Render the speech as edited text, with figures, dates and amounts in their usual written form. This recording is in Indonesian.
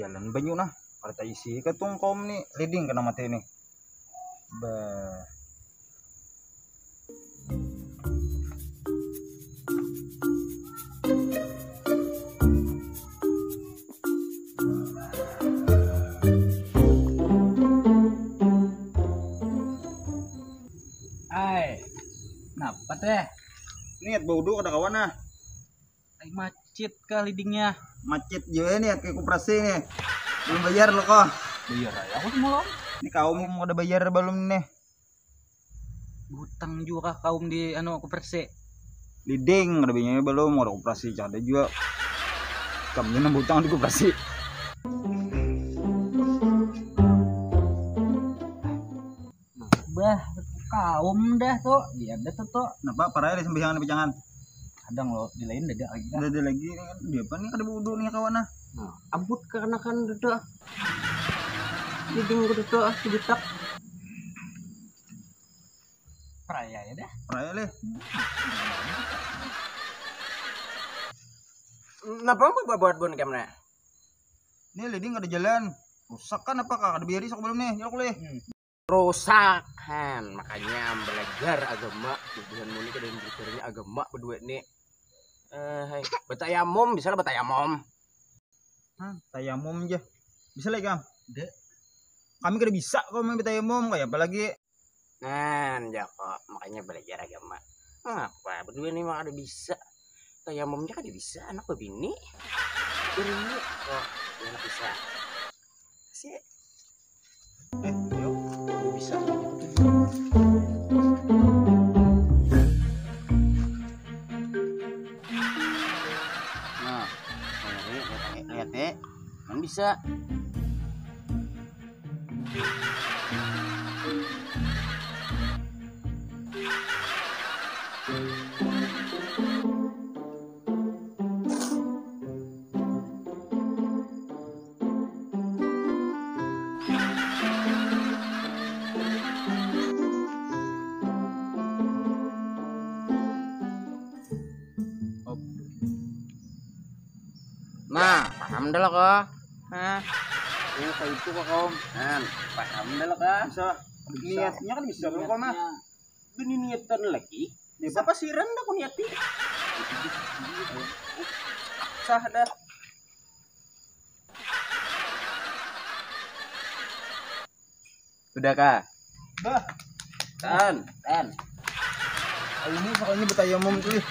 jalan banyu nah partai isi ketung kom nih leading kena mati nih bah. Ay, kenapa teh? Niat bodoh ada kawan nah. Ay macet kali dingnya. Macet juga nih kayak koperasi nih. Belum bayar lo kok. Bayar aja aku semalam. Ini kaum mau ada bayar belum nih? Hutang juga kaum di koperasi. Leading ada bayarnya belum, ada koperasi ada juga. Kamu nambah hutang di koperasi. Bah, kaum dah tuh. Iya dah tuh. Kenapa parahnya di sembahyang Kadang lo di lain dada lagi kan. Ada lagi nih kan dia apa nih ada bodoh nih kawan nah. Nah, abut karena kan dada. Leading gue dada dibutak. Peraya ya dah. Parahnya leh. Kenapa mau buat bon kamera? Ini leading ada jalan. Rusak kan apa kak? Ada biari sok belum nih? Yuk leh. Rusak kan, makanya belajar agama tujuan muni ke dan belajarnya agama berdua nih. Betayamum bisa lah betayamum. Hah, tayamum aja. Bisa lagi kam? Dek. Kami kada bisa kok main tayamum kayak apalagi. Nah, ya kok makanya belajar agama. Apa berdua nih mah ada bisa. Tayamumnya kan bisa anak bini. Ini kok anak bisa. Sih. Yuk. Bisa. Nah, lihat deh, kan bisa. Nah, paham dah lah kok. Nah, Kayak itu kok kaum. paham dah lah kak. Bisa. Niatnya kan bisa belum kok mah. Ini niatan lagi. Siapa sih rendah aku niati? Sah dah. Udah kak. Dah. Tan. Ini pokoknya betayamum tuh.